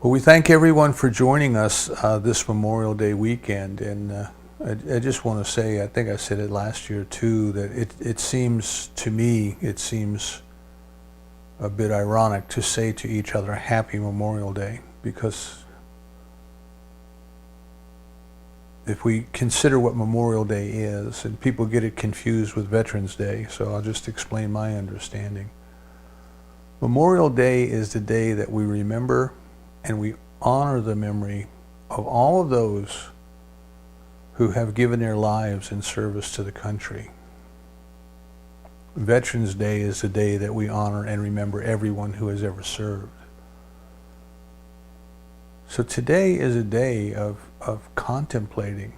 Well, we thank everyone for joining us this Memorial Day weekend, and I just want to say, I think I said it last year too, that it seems to me, it seems a bit ironic to say to each other, Happy Memorial Day, because if we consider what Memorial Day is, and people get it confused with Veterans Day, so I'll just explain my understanding. Memorial Day is the day that we remember and we honor the memory of all of those who have given their lives in service to the country. Veterans Day is the day that we honor and remember everyone who has ever served. So today is a day of contemplating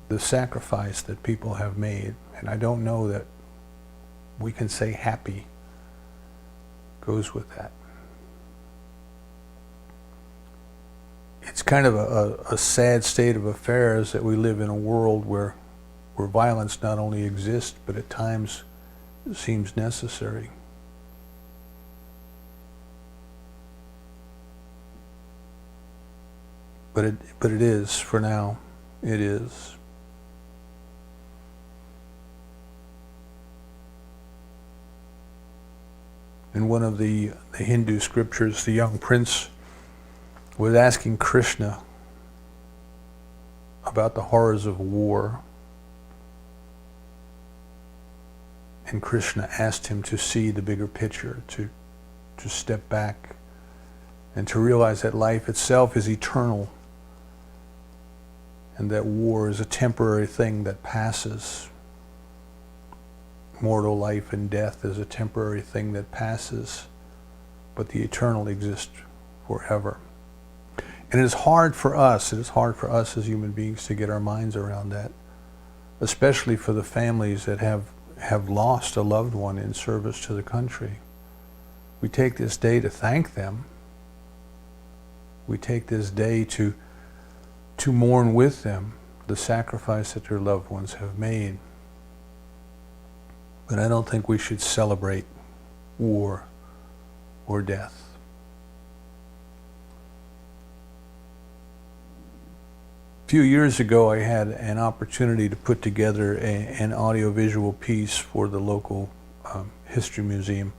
the sacrifice that people have made, and I don't know that we can say happy goes with that. It's kind of a sad state of affairs that we live in a world where violence not only exists, but at times seems necessary. But it is, for now, it is. In one of the Hindu scriptures, the young prince was asking Krishna about the horrors of war. And Krishna asked him to see the bigger picture, to step back and to realize that life itself is eternal and that war is a temporary thing that passes. Mortal life and death is a temporary thing that passes, but the eternal exists forever. And it is hard for us as human beings to get our minds around that, especially for the families that have lost a loved one in service to the country. We take this day to thank them. We take this day to mourn with them the sacrifice that their loved ones have made. But I don't think we should celebrate war or death. A few years ago, I had an opportunity to put together an audiovisual piece for the local history museum,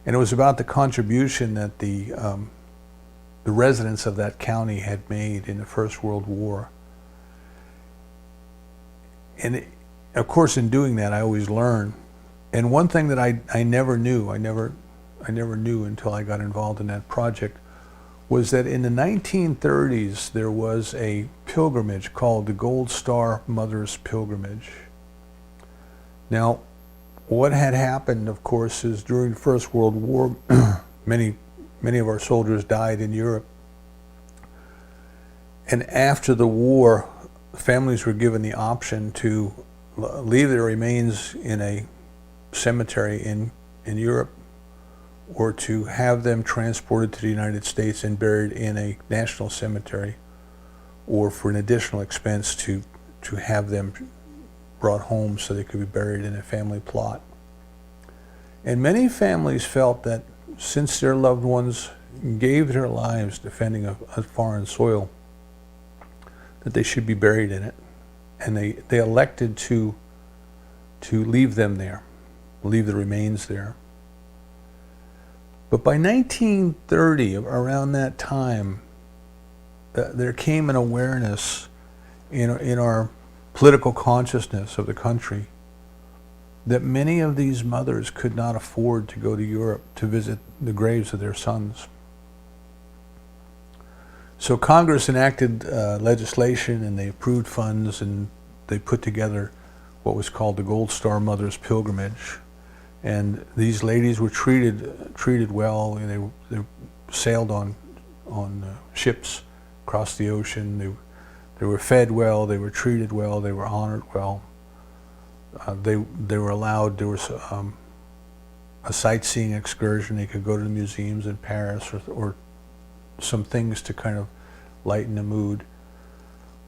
and it was about the contribution that the residents of that county had made in the First World War. And of course, in doing that, I always learn. And one thing that I never knew, I never knew until I got involved in that project, was that in the 1930s there was a pilgrimage called the Gold Star Mothers Pilgrimage. Now, what had happened, of course, is during the First World War, many of our soldiers died in Europe. And after the war, families were given the option to leave their remains in a cemetery in Europe, or to have them transported to the United States and buried in a national cemetery, or for an additional expense to have them brought home so they could be buried in a family plot. And many families felt that since their loved ones gave their lives defending a foreign soil, that they should be buried in it. And they elected to leave them there, leave the remains there. But by 1930, around that time, there came an awareness in our political consciousness of the country that many of these mothers could not afford to go to Europe to visit the graves of their sons. So Congress enacted legislation, and they approved funds, and they put together what was called the Gold Star Mothers Pilgrimage. And these ladies were treated well. They sailed on ships across the ocean. They were fed well. They were treated well. They were honored well. They were allowed. There was a sightseeing excursion. They could go to the museums in Paris, or some things to kind of lighten the mood.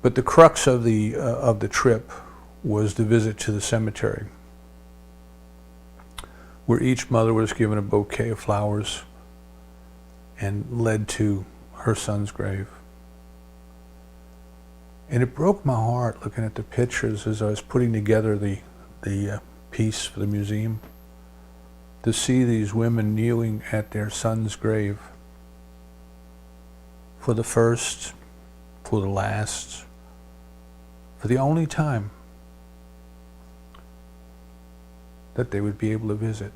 But the crux of the trip was the visit to the cemetery, where each mother was given a bouquet of flowers and led to her son's grave. And it broke my heart looking at the pictures as I was putting together the piece for the museum, to see these women kneeling at their son's grave for the first, for the last, for the only time that they would be able to visit.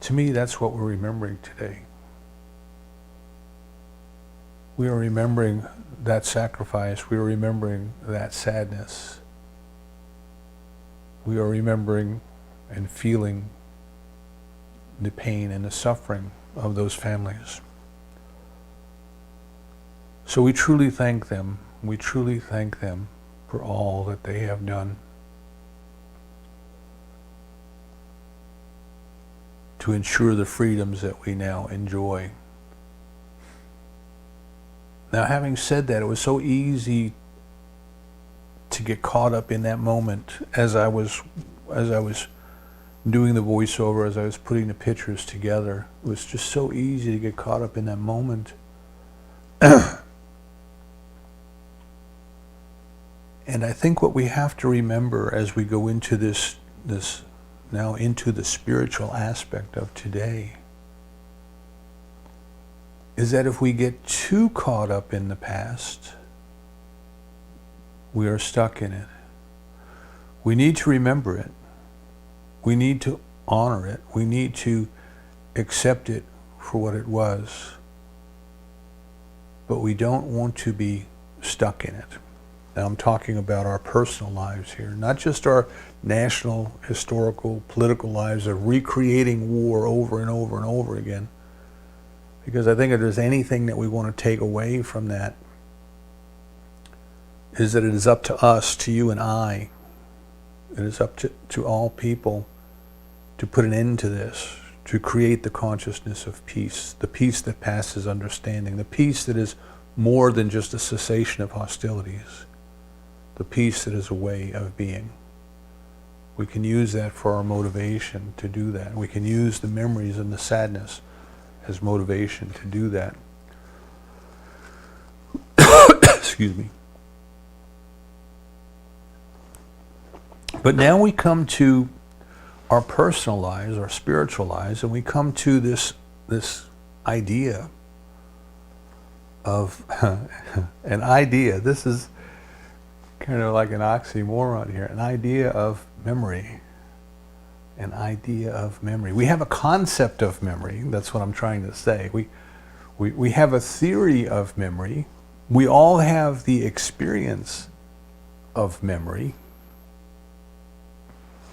To me, that's what we're remembering today. We are remembering that sacrifice. We are remembering that sadness. We are remembering and feeling the pain and the suffering of those families. So we truly thank them. We truly thank them for all that they have done to ensure the freedoms that we now enjoy. Now, having said that, it was so easy to get caught up in that moment as I was doing the voiceover, as I was putting the pictures together. It was just so easy to get caught up in that moment. And I think what we have to remember as we go into this now into the spiritual aspect of today is that if we get too caught up in the past, we are stuck in it. We need to remember it. We need to honor it. We need to accept it for what it was. But we don't want to be stuck in it. Now I'm talking about our personal lives here, not just our national, historical, political lives of recreating war over and over and over again. Because I think if there's anything that we want to take away from that, is that it is up to us, to you and I, it is up to all people to put an end to this, to create the consciousness of peace, the peace that passes understanding, the peace that is more than just a cessation of hostilities, the peace that is a way of being. We can use that for our motivation to do that. We can use the memories and the sadness as motivation to do that. Excuse me. But now we come to our personal lives, our spiritual lives, and we come to this idea of an idea. This is kind of like an oxymoron here. An idea of memory. An idea of memory. We have a concept of memory. That's what I'm trying to say. We have a theory of memory. We all have the experience of memory.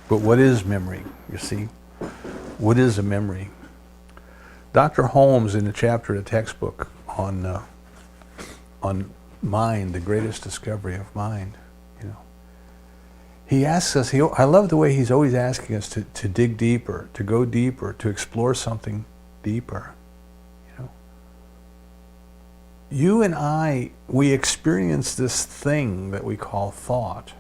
But what is memory, you see? What is a memory? Dr. Holmes, in the chapter of the textbook on mind, the greatest discovery of mind, he asks us, I love the way he's always asking us to dig deeper, to go deeper, to explore something deeper. You and I, we experience this thing that we call thought.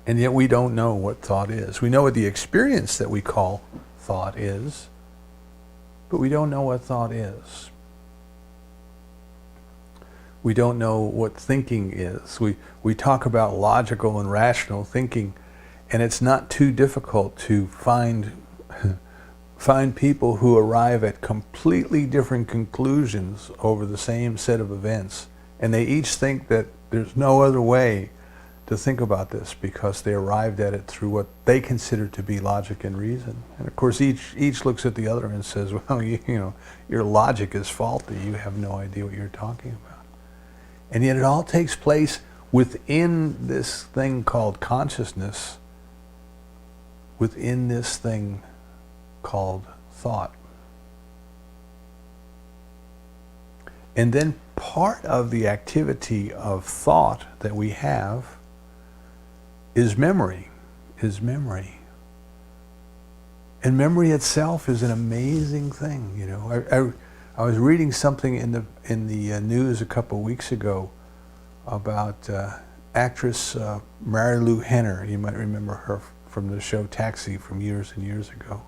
And yet we don't know what thought is. We know what the experience that we call thought is, but we don't know what thought is. We don't know what thinking is. We talk about logical and rational thinking, and it's not too difficult to find people who arrive at completely different conclusions over the same set of events, and they each think that there's no other way to think about this because they arrived at it through what they consider to be logic and reason. And of course each looks at the other and says, well, your logic is faulty. You have no idea what you're talking about. And yet it all takes place within this thing called consciousness, within this thing called thought. And then part of the activity of thought that we have is memory, And memory itself is an amazing thing, I was reading something in the news a couple of weeks ago about actress Marilou Henner. You might remember her from the show Taxi from years and years ago.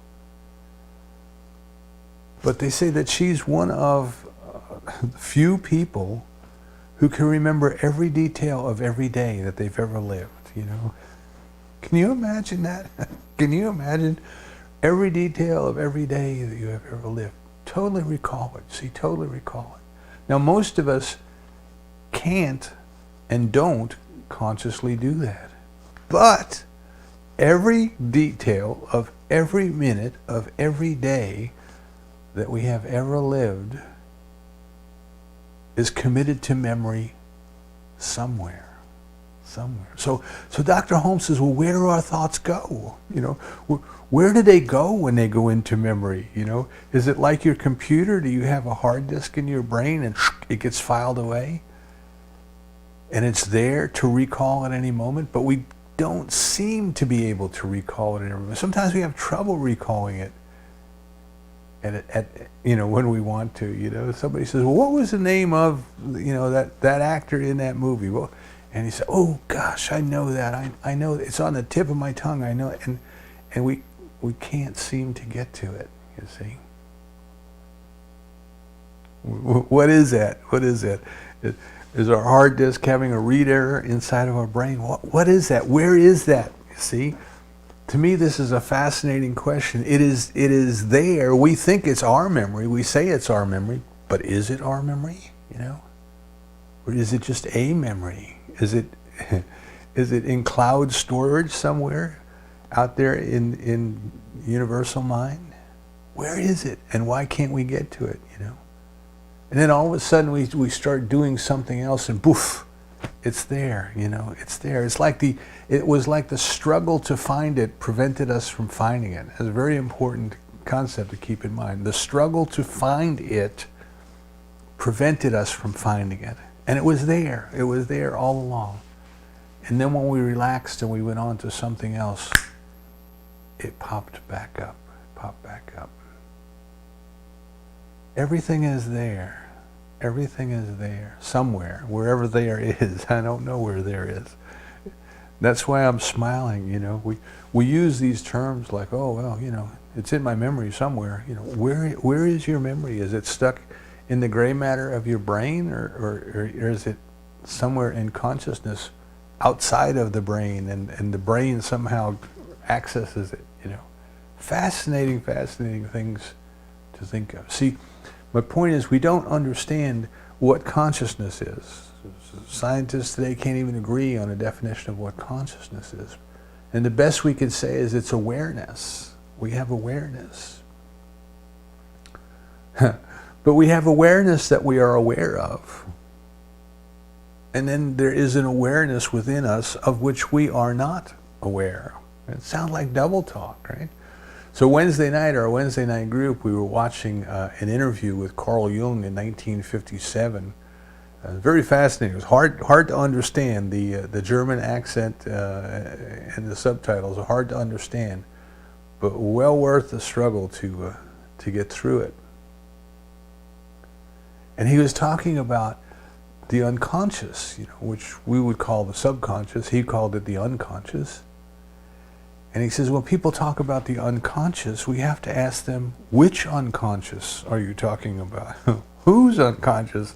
But they say that she's one of the few people who can remember every detail of every day that they've ever lived, you know. Can you imagine that? Can you imagine every detail of every day that you have ever lived? Totally recall it. See, totally recall it. Now, most of us can't and don't consciously do that. But every detail of every minute of every day that we have ever lived is committed to memory somewhere. So Dr. Holmes says, well, where do our thoughts go? You know, where do they go when they go into memory? You know, is it like your computer? Do you have a hard disk in your brain and it gets filed away? And it's there to recall at any moment, but we don't seem to be able to recall it at any moment. Sometimes we have trouble recalling it at when we want to. You know, somebody says, well, what was the name of, that actor in that movie? Well, and he said, oh gosh, I know that. I know it's on the tip of my tongue. I know it. And we can't seem to get to it, you see. What is that? What is that? Is our hard disk having a read error inside of our brain? What is that? Where is that? You see? To me, this is a fascinating question. It is there. We think it's our memory. We say it's our memory, but is it our memory? You know? Or is it just a memory? Is it in cloud storage somewhere out there in universal mind? Where is it? And why can't we get to it, you know? And then all of a sudden we start doing something else and poof, it's there, you know, it's there. It was like the struggle to find it prevented us from finding it. It's a very important concept to keep in mind. The struggle to find it prevented us from finding it. And it was there. It was there all along. And then when we relaxed and we went on to something else, it popped back up. It popped back up. Everything is there. Everything is there. Somewhere. Wherever there is. I don't know where there is. That's why I'm smiling, you know. We use these terms like, oh, well, you know, it's in my memory somewhere. You know, where is your memory? Is it stuck in the gray matter of your brain, or is it somewhere in consciousness outside of the brain, and the brain somehow accesses it, you know? Fascinating things to think of. See, my point is we don't understand what consciousness is. Scientists today can't even agree on a definition of what consciousness is. And the best we can say is it's awareness. We have awareness. But we have awareness that we are aware of. And then there is an awareness within us of which we are not aware. It sounds like double talk, right? So Wednesday night, our Wednesday night group, we were watching an interview with Carl Jung in 1957. Very fascinating. It was hard to understand. The German accent and the subtitles are hard to understand, but well worth the struggle to get through it. And he was talking about the unconscious, you know, which we would call the subconscious. He called it the unconscious. And he says, when people talk about the unconscious, we have to ask them, which unconscious are you talking about? Whose unconscious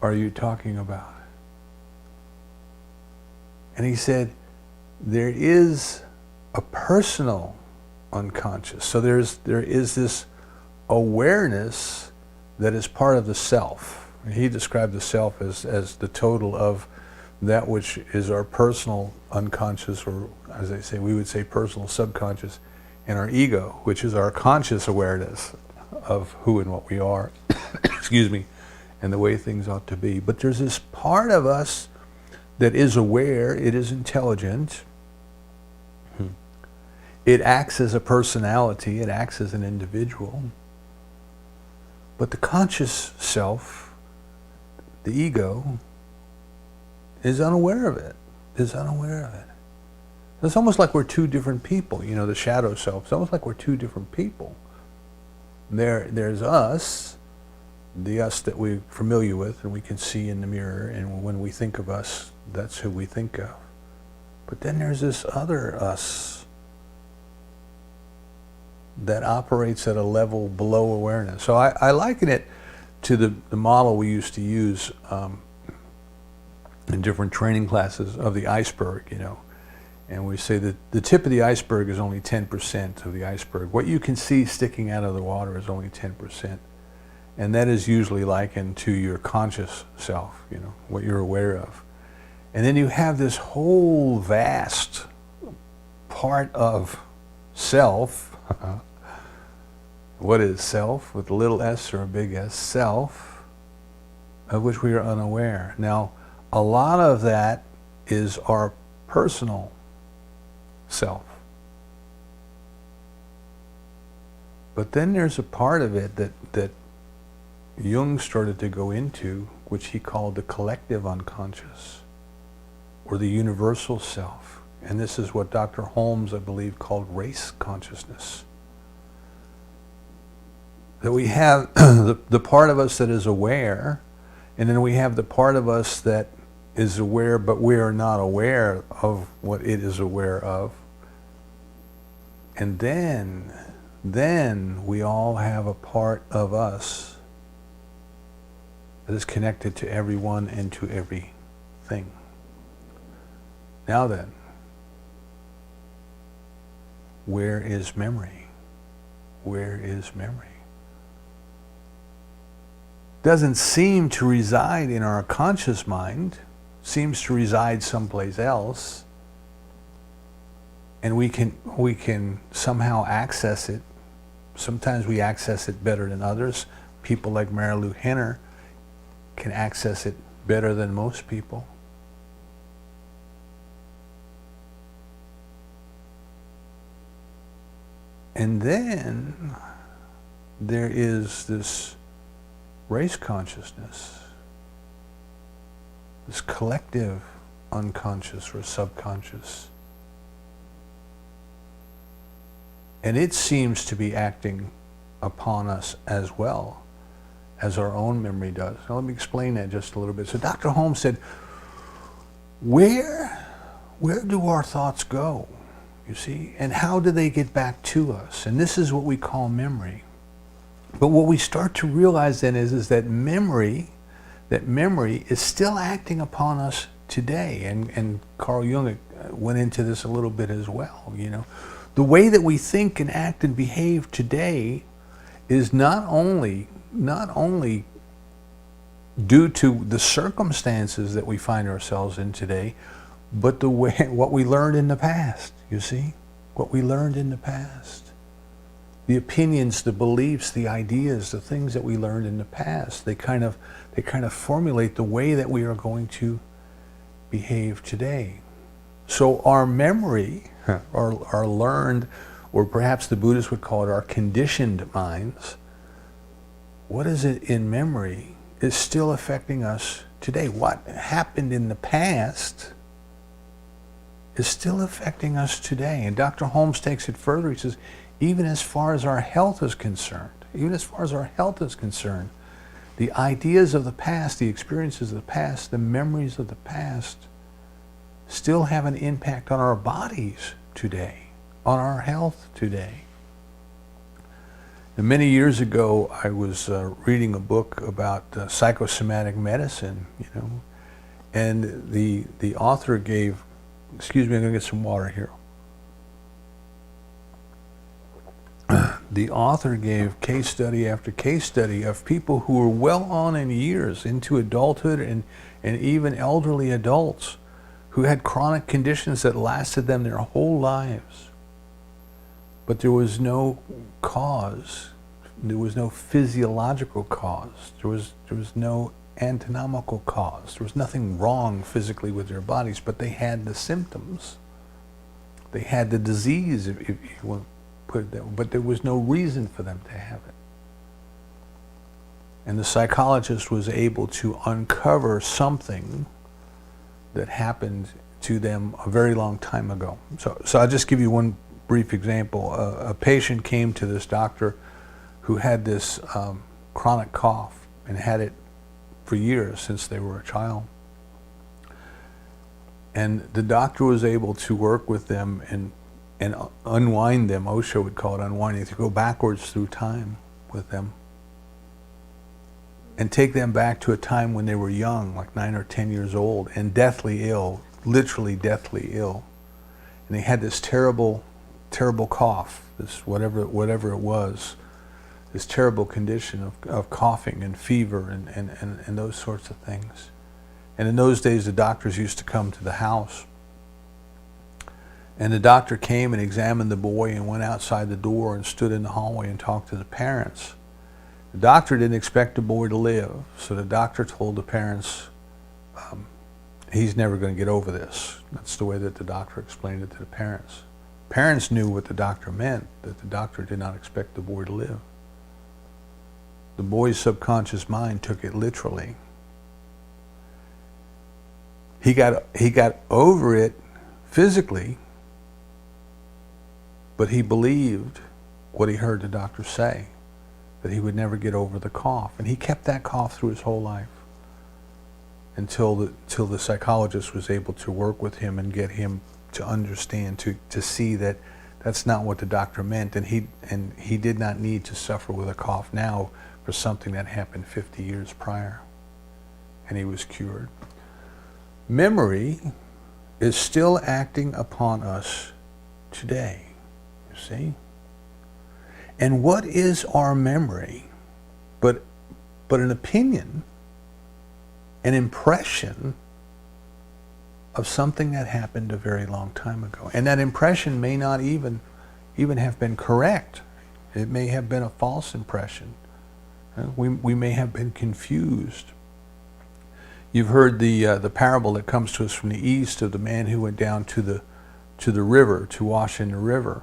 are you talking about? And he said, there is a personal unconscious. So there is this awareness that is part of the self. He described the self as the total of that which is our personal unconscious, or as they say, we would say personal subconscious, and our ego, which is our conscious awareness of who and what we are, excuse me, and the way things ought to be. But there's this part of us that is aware, it is intelligent, it acts as a personality, it acts as an individual, but the conscious self, the ego, is unaware of it, It's almost like we're two different people, you know, the shadow self. It's almost like we're two different people. There's us, the us that we're familiar with and we can see in the mirror, and when we think of us, That's who we think of. But then there's this other us that operates at a level below awareness. So I liken it to the model we used to use in different training classes of the iceberg, you know. And we say that the tip of the iceberg is only 10% of the iceberg. What you can see sticking out of the water is only 10%. And that is usually likened to your conscious self, you know, what you're aware of. And then you have this whole vast part of self. What is self? With a little s or a big S, self, of which we are unaware. Now, a lot of that is our personal self. But then there's a part of it that Jung started to go into, which he called the collective unconscious, or the universal self. And this is what Dr. Holmes, I believe, called race consciousness. That we have the part of us that is aware, and then we have the part of us that is aware, but we are not aware of what it is aware of. And then we all have a part of us that is connected to everyone and to everything. Now then, where is memory? Where is memory? Doesn't seem to reside in our conscious mind, seems to reside someplace else, and we can somehow access it. Sometimes we access it better than others. People like Marilou Henner can access it better than most people. And then there is this race consciousness, this collective unconscious or subconscious. And it seems to be acting upon us as well as our own memory does. Now let me explain that just a little bit. So Dr. Holmes said, where do our thoughts go, you see? And how do they get back to us? And this is what we call memory. But what we start to realize then is that memory is still acting upon us today. And Carl Jung went into this a little bit as well, you know. The way that we think and act and behave today is not only due to the circumstances that we find ourselves in today, but what we learned in the past, you see? What we learned in the past. The opinions, the beliefs, the ideas, the things that we learned in the past, they kind of formulate the way that we are going to behave today. So our memory, our learned, or perhaps the Buddhists would call it our conditioned minds, what is it in memory is still affecting us today. What happened in the past is still affecting us today. And Dr. Holmes takes it further. He says, even as far as our health is concerned, the ideas of the past, the experiences of the past, the memories of the past still have an impact on our bodies today, on our health today. And many years ago, I was reading a book about psychosomatic medicine, you know, and the author gave, excuse me, I'm going to get some water here. The author gave case study after case study of people who were well on in years into adulthood and even elderly adults who had chronic conditions that lasted them their whole lives. But there was no cause. There was no physiological cause. There was no anatomical cause. There was nothing wrong physically with their bodies, but they had the symptoms. They had the disease, if you want to put it that way, but there was no reason for them to have it. And the psychologist was able to uncover something that happened to them a very long time ago. So I'll just give you one brief example. A patient came to this doctor who had this chronic cough and had it for years since they were a child. And the doctor was able to work with them and unwind them. Osho would call it unwinding, to go backwards through time with them and take them back to a time when they were young, like 9 or 10 years old, and deathly ill, literally deathly ill. And they had this terrible, terrible cough, this whatever it was, this terrible condition of coughing and fever and those sorts of things. And in those days, the doctors used to come to the house. And the doctor came and examined the boy and went outside the door and stood in the hallway and talked to the parents. The doctor didn't expect the boy to live, so the doctor told the parents, he's never going to get over this. That's the way that the doctor explained it to the parents. Parents knew what the doctor meant, that the doctor did not expect the boy to live. The boy's subconscious mind took it literally. He got over it physically, but he believed what he heard the doctor say, that he would never get over the cough. And he kept that cough through his whole life until the psychologist was able to work with him and get him to understand, to see that that's not what the doctor meant, and he did not need to suffer with a cough now for something that happened 50 years prior, and he was cured. Memory is still acting upon us today, you see? And what is our memory but an opinion, an impression of something that happened a very long time ago? And that impression may not even have been correct. It may have been a false impression. We may have been confused. You've heard the parable that comes to us from the east of the man who went down to the river to wash in the river.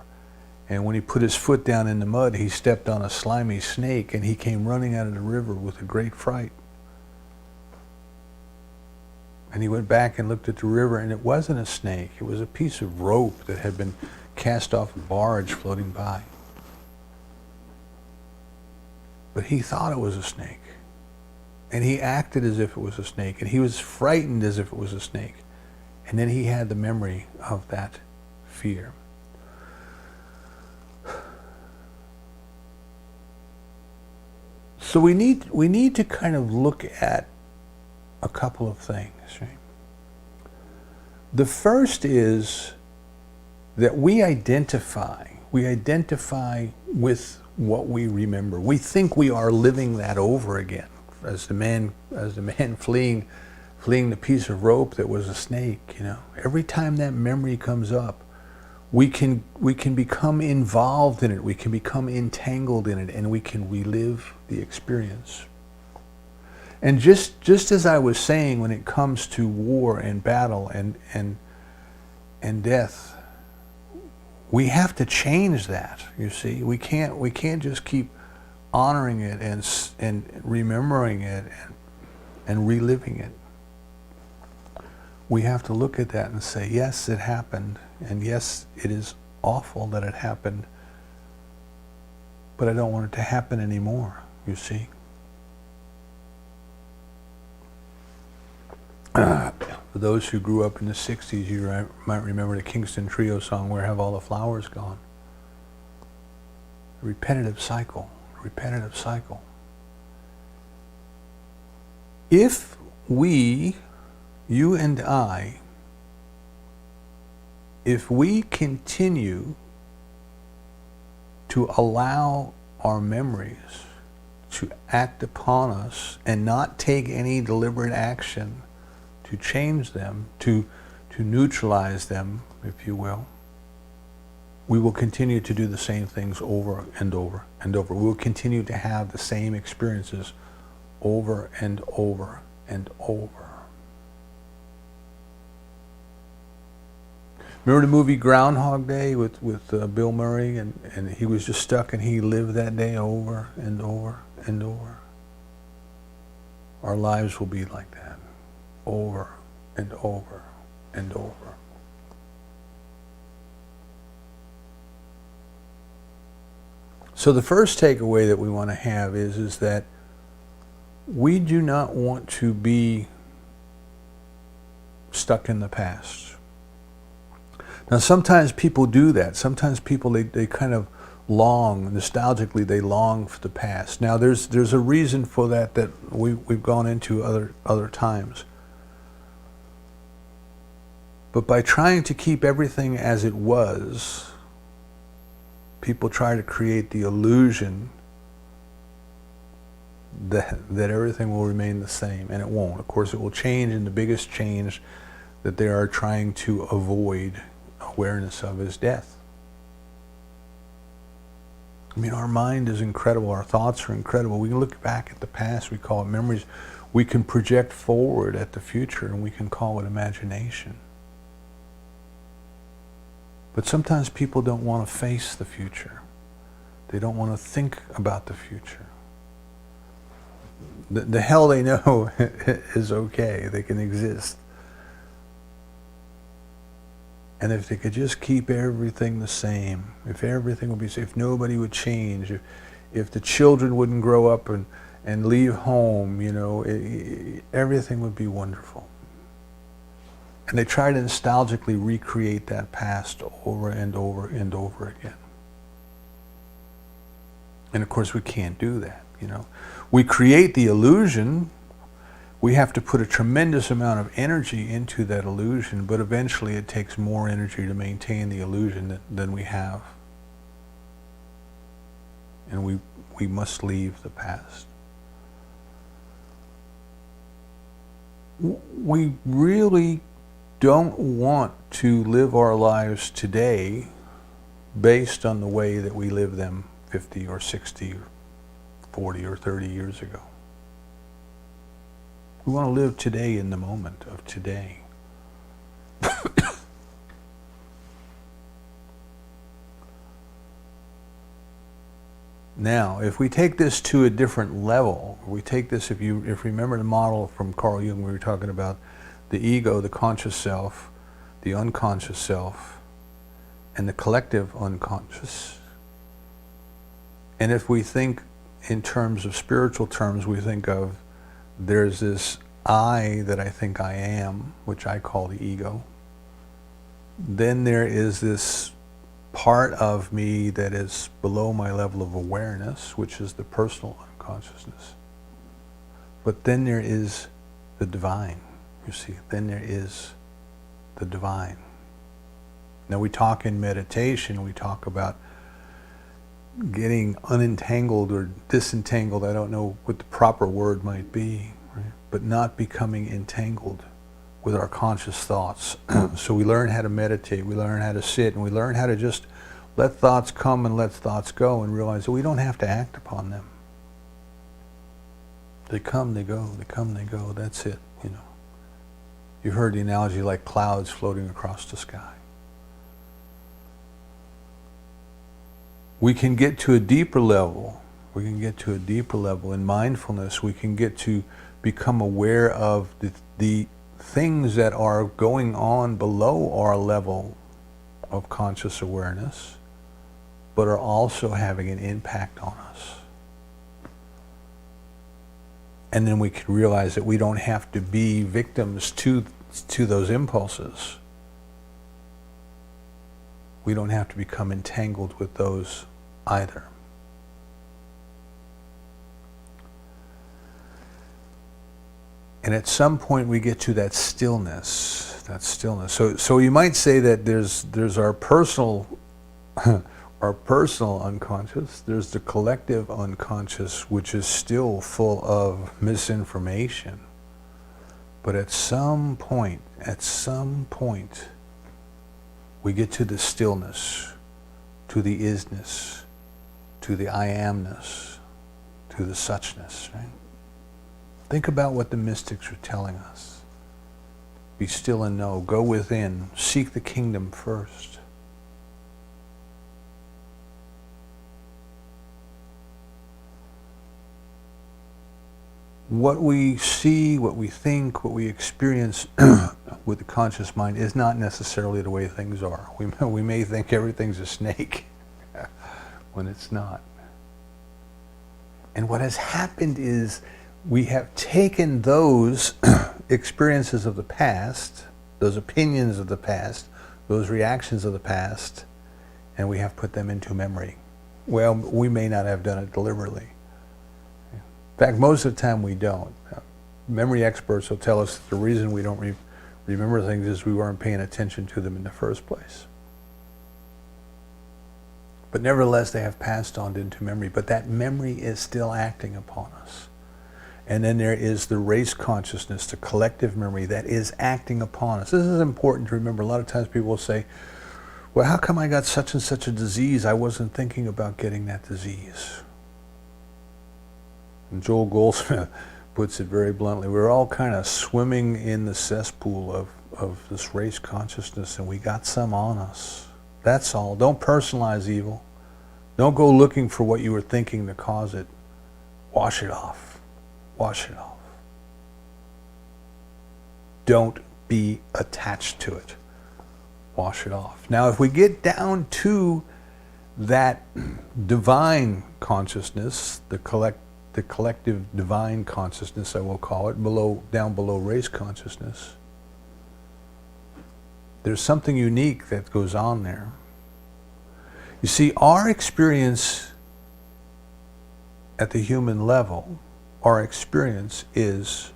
And when he put his foot down in the mud, he stepped on a slimy snake, and he came running out of the river with a great fright. And he went back and looked at the river, and it wasn't a snake. It was a piece of rope that had been cast off a barge floating by. But he thought it was a snake. And he acted as if it was a snake, and he was frightened as if it was a snake. And then he had the memory of that fear. So we need to kind of look at a couple of things, right? The first is that we identify with what we remember. We think we are living that over again, as the man fleeing the piece of rope that was a snake. You know, every time that memory comes up, we can become involved in it. We can become entangled in it, and we can relive the experience. And just as I was saying, when it comes to war and battle and death, we have to change that. You see, we can't just keep honoring it and remembering it and reliving it. We have to look at that and say, yes, it happened, and yes, it is awful that it happened, but I don't want it to happen anymore, you see. For those who grew up in the 60s, you might remember the Kingston Trio song, Where Have All the Flowers Gone? Repetitive cycle. If we, you and I, if we continue to allow our memories to act upon us and not take any deliberate action to change them, to neutralize them, if you will, we will continue to do the same things over and over and over. We will continue to have the same experiences over and over and over. Remember the movie Groundhog Day with Bill Murray, and he was just stuck and he lived that day over and over and over. Our lives will be like that, over and over and over. So the first takeaway that we want to have is that we do not want to be stuck in the past. Now sometimes people do that. Sometimes people, they kind of long, nostalgically, they long for the past. Now there's a reason for that we've gone into other times. But by trying to keep everything as it was, people try to create the illusion that everything will remain the same, and it won't. Of course, it will change, and the biggest change that they are trying to avoid awareness of is death. I mean, our mind is incredible. Our thoughts are incredible. We can look back at the past. We call it memories. We can project forward at the future, and we can call it imagination. But sometimes people don't want to face the future. They don't want to think about the future. The hell they know is okay. They can exist. And if they could just keep everything the same, if everything would be safe, if nobody would change, if the children wouldn't grow up and leave home, you know, everything would be wonderful. And they try to nostalgically recreate that past over and over and over again. And of course we can't do that, you know. We create the illusion. We have to put a tremendous amount of energy into that illusion, but eventually it takes more energy to maintain the illusion than we have. And we must leave the past. We really don't want to live our lives today based on the way that we lived them 50 or 60 or 40 or 30 years ago. We want to live today in the moment of today. Now, if we take this to a different level, we take this, if you remember the model from Carl Jung, we were talking about the ego, the conscious self, the unconscious self, and the collective unconscious. And if we think in terms of spiritual terms, we think of there's this I that I think I am, which I call the ego. Then there is this part of me that is below my level of awareness, which is the personal unconsciousness. But then there is the divine, you see. Then there is the divine. Now we talk in meditation, we talk about getting unentangled or disentangled. I don't know what the proper word might be, right? But not becoming entangled with our conscious thoughts. So we learn how to meditate, we learn how to sit, and we learn how to just let thoughts come and let thoughts go, and realize that we don't have to act upon them. They come, they go, they come, they go, that's it, you know. You heard the analogy like clouds floating across the sky. We can get to a deeper level. We can get to a deeper level in mindfulness. We can get to become aware of the things that are going on below our level of conscious awareness, but are also having an impact on us. And then we can realize that we don't have to be victims to those impulses. We don't have to become entangled with those either. And at some point we get to that stillness, So you might say that there's our personal unconscious, there's the collective unconscious, which is still full of misinformation. But at some point, we get to the stillness, to the isness, to the I amness, to the suchness, right? Think about what the mystics are telling us. Be still and know. Go within. Seek the kingdom first. What we see, what we think, what we experience with the conscious mind is not necessarily the way things are. We may think everything's a snake when it's not. And what has happened is we have taken those experiences of the past, those opinions of the past, those reactions of the past, and we have put them into memory. Well, we may not have done it deliberately. In fact, most of the time we don't. Memory experts will tell us that the reason we don't remember things is we weren't paying attention to them in the first place. But nevertheless, they have passed on into memory. But that memory is still acting upon us. And then there is the race consciousness, the collective memory that is acting upon us. This is important to remember. A lot of times people will say, well, how come I got such and such a disease? I wasn't thinking about getting that disease. And Joel Goldsmith puts it very bluntly. We're all kind of swimming in the cesspool of this race consciousness, and we got some on us. That's all. Don't personalize evil. Don't go looking for what you were thinking to cause it. Wash it off. Wash it off. Don't be attached to it. Wash it off. Now, if we get down to that divine consciousness, the collective divine consciousness, I will call it, down below race consciousness, there's something unique that goes on there. You see, our experience at the human level, our experience is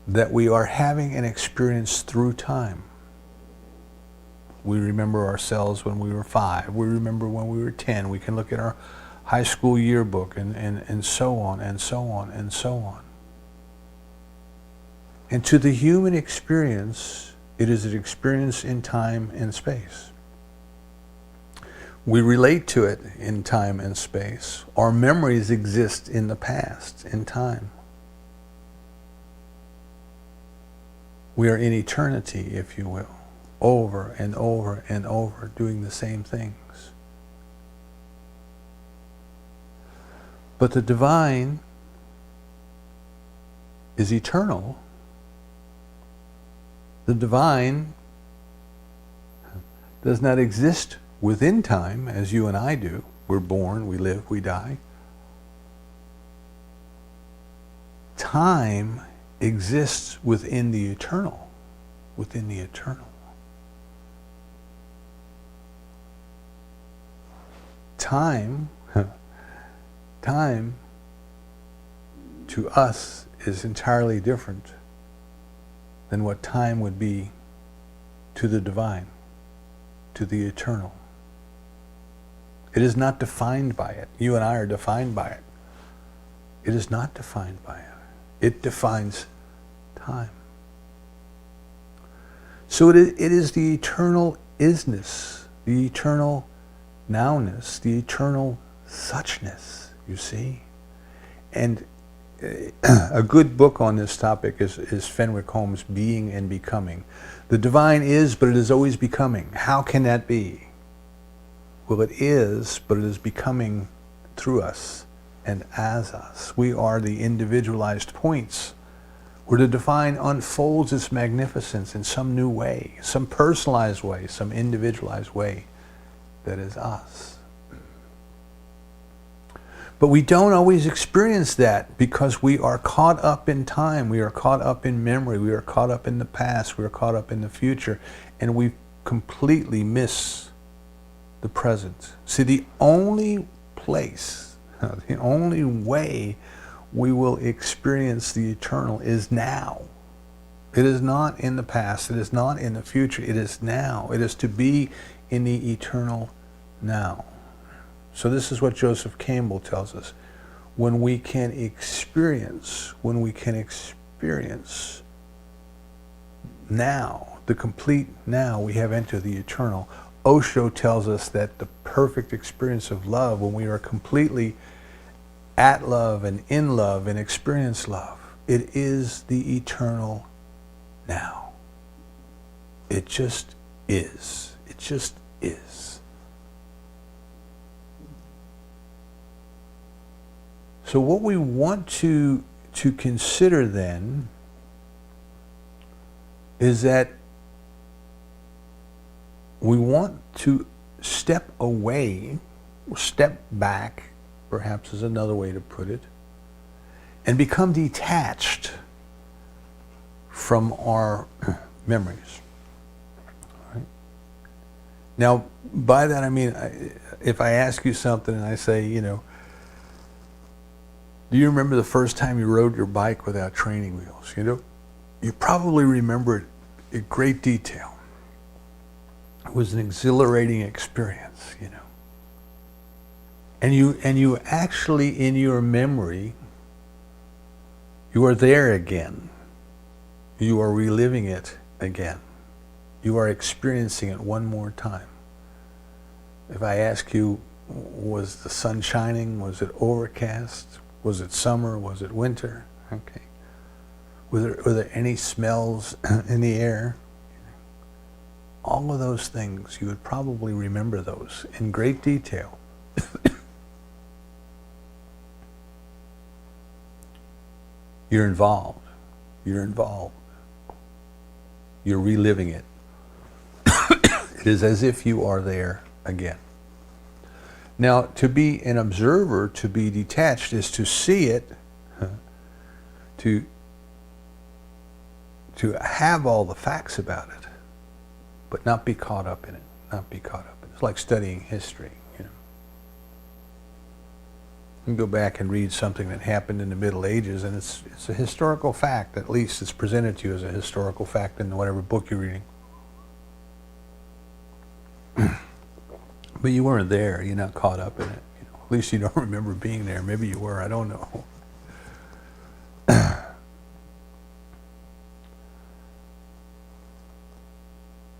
that we are having an experience through time. We remember ourselves when we were 5. We remember when we were 10. We can look at our high school yearbook and so on and so on and so on. And to the human experience, it is an experience in time and space. We relate to it in time and space. Our memories exist in the past, in time. We are in eternity, if you will, over and over and over, doing the same things. But the divine is eternal. The divine does not exist within time as you and I do. We're born, we live, we die. Time exists within the eternal, within the eternal. Time to us is entirely different than what time would be to the divine, to the eternal. It is not defined by it. You and I are defined by it. It is not defined by it. It defines time. So it is the eternal isness, the eternal nowness, the eternal suchness, you see. And a good book on this topic is Fenwick Holmes' Being and Becoming. The divine is, but it is always becoming. How can that be? Well, it is, but it is becoming through us and as us. We are the individualized points where the divine unfolds its magnificence in some new way, some personalized way, some individualized way that is us. But we don't always experience that because we are caught up in time, we are caught up in memory, we are caught up in the past, we are caught up in the future, and we completely miss the present. See, the only place, the only way we will experience the eternal is now. It is not in the past, it is not in the future, it is now. It is to be in the eternal now. So this is what Joseph Campbell tells us. When we can experience now, the complete now, we have entered the eternal. Osho tells us that the perfect experience of love, when we are completely at love and in love and experience love, it is the eternal now. It just is. It just is. So what we want to consider then is that we want to step away, or step back, perhaps is another way to put it, and become detached from our memories. Right? Now, by that I mean, if I ask you something and I say, you know, do you remember the first time you rode your bike without training wheels? You know, you probably remember it in great detail. It was an exhilarating experience, you know. And you actually, in your memory, you are there again. You are reliving it again. You are experiencing it one more time. If I ask you, was the sun shining? Was it overcast? Was it summer? Was it winter? Okay. Were there any smells in the air? All of those things, you would probably remember those in great detail. You're involved. You're involved. You're reliving it. It is as if you are there again. Now, to be an observer, to be detached, is to see it, to have all the facts about it, but not be caught up in it. Not be caught up in it. It's like studying history. You know, you can go back and read something that happened in the Middle Ages, and it's a historical fact. At least it's presented to you as a historical fact in whatever book you're reading. But you weren't there. You're not caught up in it. You know, at least you don't remember being there. Maybe you were. I don't know.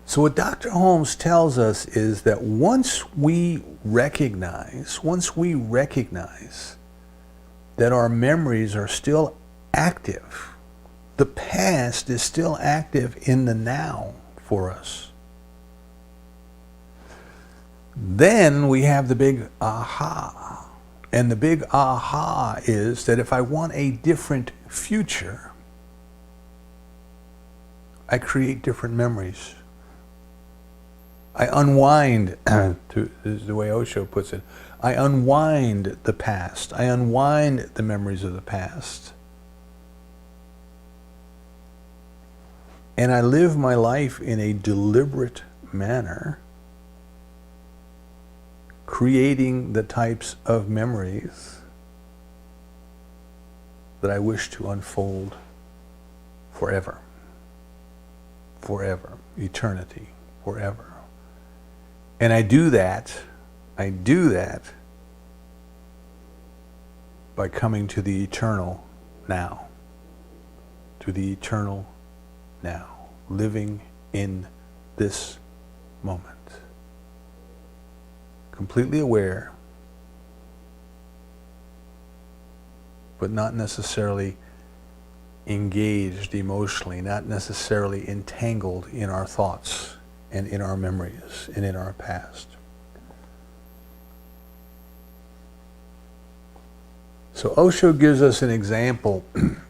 So what Dr. Holmes tells us is that once we recognize that our memories are still active, the past is still active in the now for us, then we have the big aha. And the big aha is that if I want a different future, I create different memories. I unwind, this is the way Osho puts it, I unwind the past. I unwind the memories of the past. And I live my life in a deliberate manner, creating the types of memories that I wish to unfold forever. Forever. Eternity. Forever. And I do that by coming to the eternal now. To the eternal now. Living in this moment. Completely aware, but not necessarily engaged emotionally, not necessarily entangled in our thoughts and in our memories and in our past. So Osho gives us an example.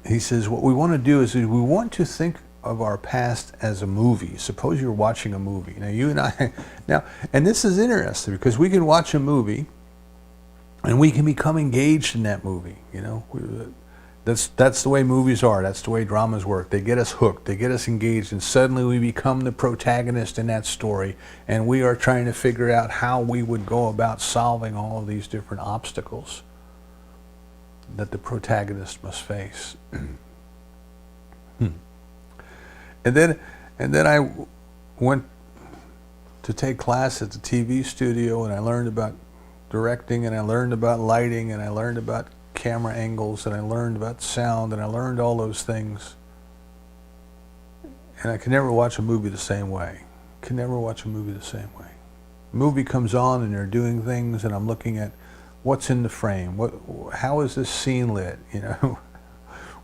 He says what we want to do is we want to think of our past as a movie. Suppose you're watching a movie. Now you and I, and this is interesting because we can watch a movie and we can become engaged in that movie. You know, that's the way movies are. That's the way dramas work. They get us hooked. They get us engaged, and suddenly we become the protagonist in that story, and we are trying to figure out how we would go about solving all of these different obstacles that the protagonist must face. And then I went to take class at the TV studio, and I learned about directing, and I learned about lighting, and I learned about camera angles, and I learned about sound, and I learned all those things. And I could never watch a movie the same way. Could never watch a movie the same way. The movie comes on, and they're doing things, and I'm looking at what's in the frame. How is this scene lit? You know.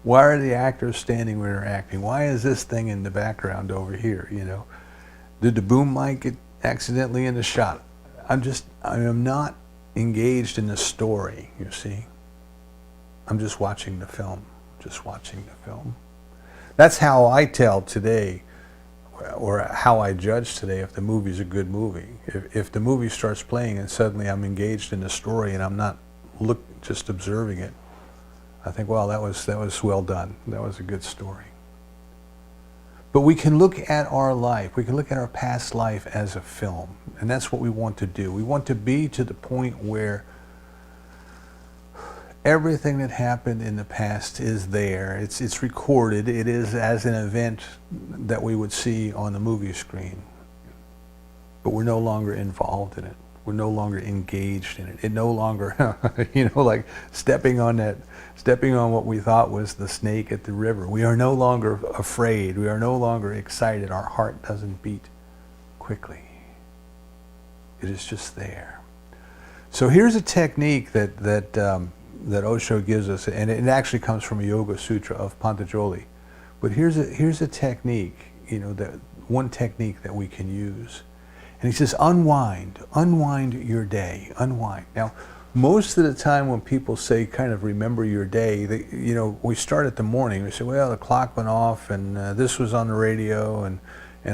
Why are the actors standing where they're acting? Why is this thing in the background over here, you know? Did the boom mic get accidentally in the shot? I am not engaged in the story, you see. I'm just watching the film, That's how I tell today, or how I judge today if the movie's a good movie. If the movie starts playing and suddenly I'm engaged in the story and I'm not just observing it, I think, well, that was well done. That was a good story. But we can look at our life, we can look at our past life as a film, and that's what we want to do. We want to be to the point where everything that happened in the past is there. It's recorded. It is as an event that we would see on the movie screen. But we're no longer involved in it. We're no longer engaged in it. It no longer, like stepping on what we thought was the snake at the river. We are no longer afraid. We are no longer excited. Our heart doesn't beat quickly. It is just there. So here's a technique that Osho gives us, and it actually comes from a Yoga Sutra of Patanjali. But here's a technique, one technique that we can use. And he says, unwind your day, unwind. Now, most of the time when people say kind of remember your day, we start at the morning. We say, well, the clock went off and this was on the radio and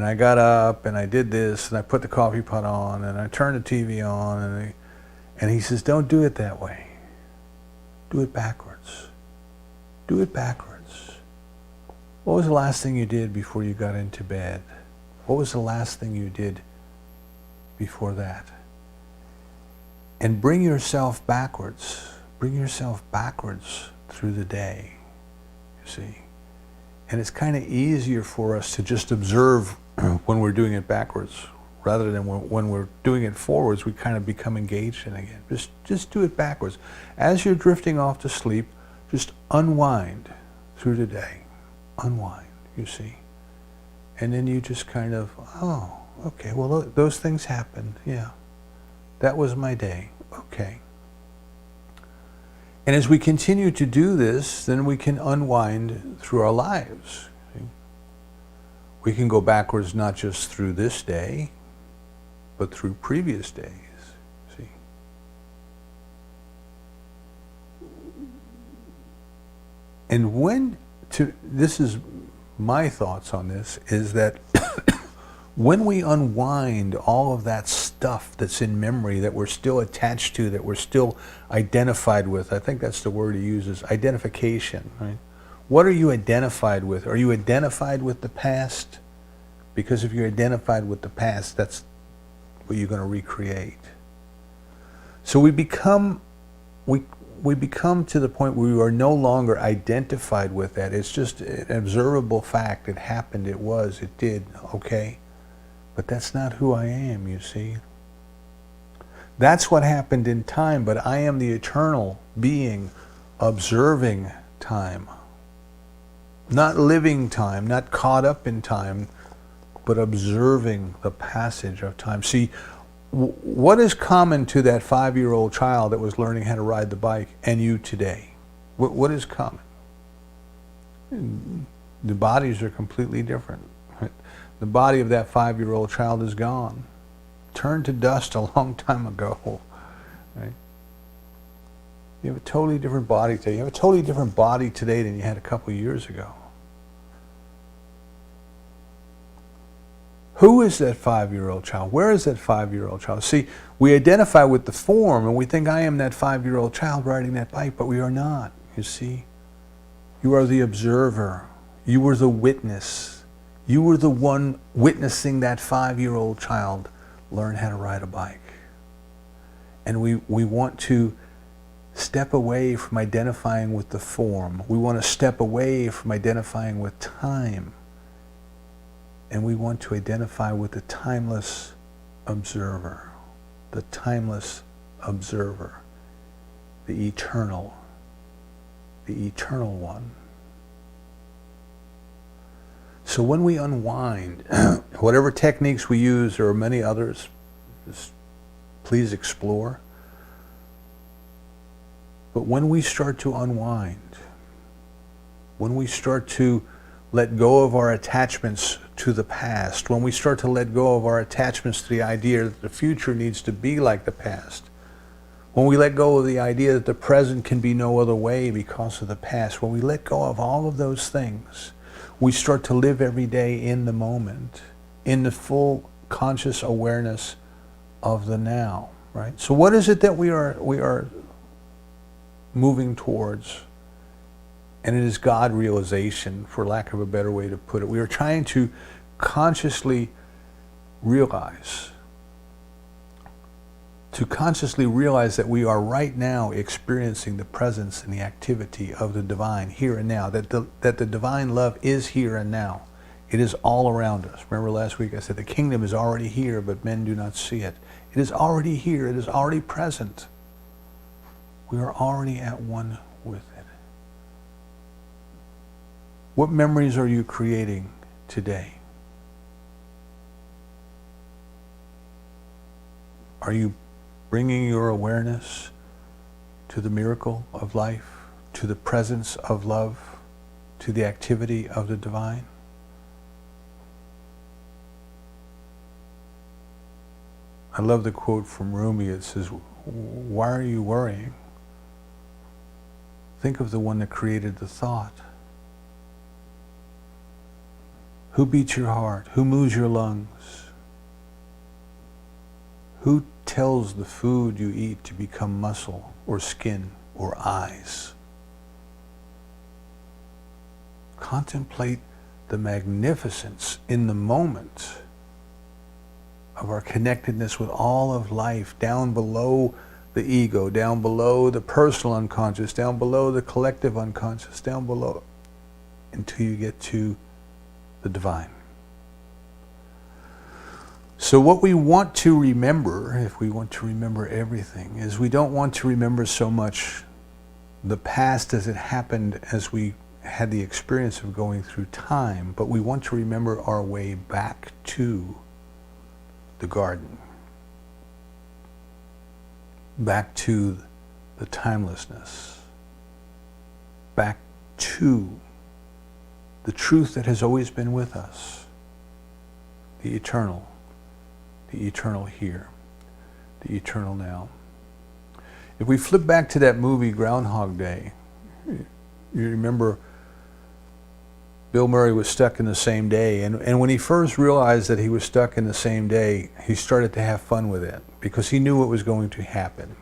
I got up and I did this and I put the coffee pot on and I turned the TV on. And he says, don't do it that way. Do it backwards. Do it backwards. What was the last thing you did before you got into bed? What was the last thing you did before that? And bring yourself backwards. Bring yourself backwards through the day, you see. And it's kind of easier for us to just observe when we're doing it backwards, rather than when we're doing it forwards, we kind of become engaged in it again. Just do it backwards. As you're drifting off to sleep, just unwind through the day. Unwind, you see. And then you just kind of, oh, okay, well, those things happened, yeah. That was my day, okay. And as we continue to do this, then we can unwind through our lives. See? We can go backwards not just through this day, but through previous days, see. And this is my thoughts on this, is that when we unwind all of that stuff that's in memory, that we're still attached to, that we're still identified with, I think that's the word he uses, identification, right? What are you identified with? Are you identified with the past? Because if you're identified with the past, that's what you're going to recreate. So we become to the point where we are no longer identified with that. It's just an observable fact. It happened, it did, okay. But that's not who I am, you see. That's what happened in time, but I am the eternal being observing time. Not living time, not caught up in time, but observing the passage of time. See, what is common to that 5-year-old child that was learning how to ride the bike and you today? What is common? The bodies are completely different. Right? The body of that 5-year-old child is gone. Turned to dust a long time ago. Right? You have a totally different body today. You have a totally different body today than you had a couple years ago. Who is that 5-year-old child? Where is that 5-year-old child? See, we identify with the form and we think I am that 5-year-old child riding that bike, but we are not, you see. You are the observer. You were the witness. You were the one witnessing that 5-year-old child learn how to ride a bike. And we want to step away from identifying with the form. We want to step away from identifying with time. And we want to identify with the timeless observer, the eternal one. So when we unwind, whatever techniques we use, there are many others, just please explore. But when we start to unwind, when we start to let go of our attachments to the past, when we start to let go of our attachments to the idea that the future needs to be like the past, when we let go of the idea that the present can be no other way because of the past, when we let go of all of those things, we start to live every day in the moment, in the full conscious awareness of the now, right? So what is it that we are moving towards? And it is God realization, for lack of a better way to put it. We are trying to consciously realize that we are right now experiencing the presence and the activity of the divine here and now, that the divine love is here and now. It is all around us. Remember last week I said the kingdom is already here, but men do not see it. It is already here. It is already present. We are already at one with it. What memories are you creating today? Are you bringing your awareness to the miracle of life, to the presence of love, to the activity of the divine? I love the quote from Rumi. It says, "Why are you worrying? Think of the one that created the thought. Who beats your heart? Who moves your lungs? Who tells the food you eat to become muscle or skin or eyes?" Contemplate the magnificence in the moment of our connectedness with all of life, down below the ego, down below the personal unconscious, down below the collective unconscious, down below, until you get to the divine. So what we want to remember, if we want to remember everything, is we don't want to remember so much the past as it happened as we had the experience of going through time, but we want to remember our way back to the garden, back to the timelessness, back to the truth that has always been with us, the eternal here, the eternal now. If we flip back to that movie Groundhog Day, you remember Bill Murray was stuck in the same day, and when he first realized that he was stuck in the same day, he started to have fun with it because he knew what was going to happen,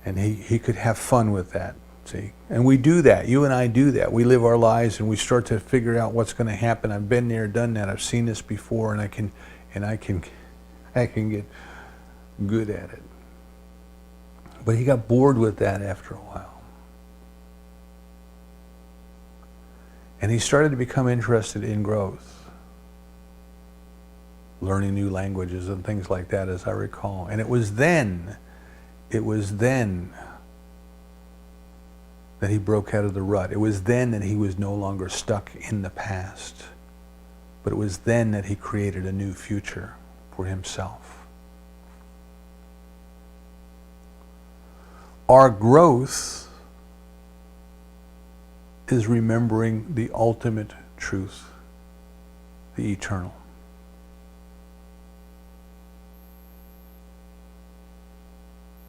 and he could have fun with that. See, and we do that. You and I do that. We live our lives and we start to figure out what's going to happen. I've been there, done that. I've seen this before, and I can get good at it. But he got bored with that after a while. And he started to become interested in growth, learning new languages and things like that, as I recall. And it was then that he broke out of the rut. It was then that he was no longer stuck in the past. But it was then that he created a new future for himself. Our growth is remembering the ultimate truth, the eternal.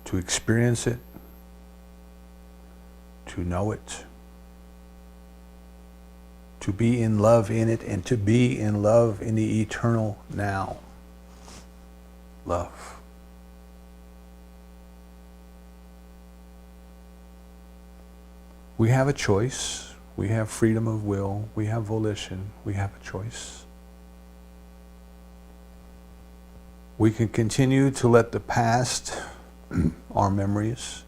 To experience it, to know it, to be in love in it, and to be in love in the eternal now. Love. We have a choice. We have freedom of will. We have volition. We have a choice. We can continue to let the past, our memories,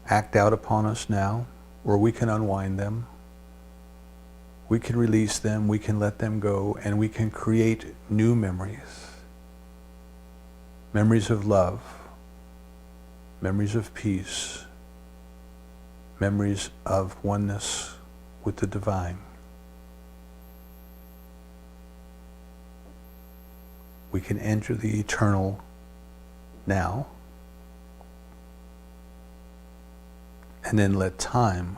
act out upon us now, or we can unwind them. We can release them, we can let them go, and we can create new memories. Memories of love, memories of peace, memories of oneness with the divine. We can enter the eternal now, and then let time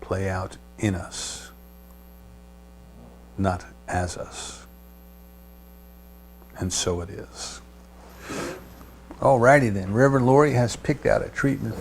play out in us, not as us. And so it is. Alrighty then, Reverend Laurie has picked out a treatment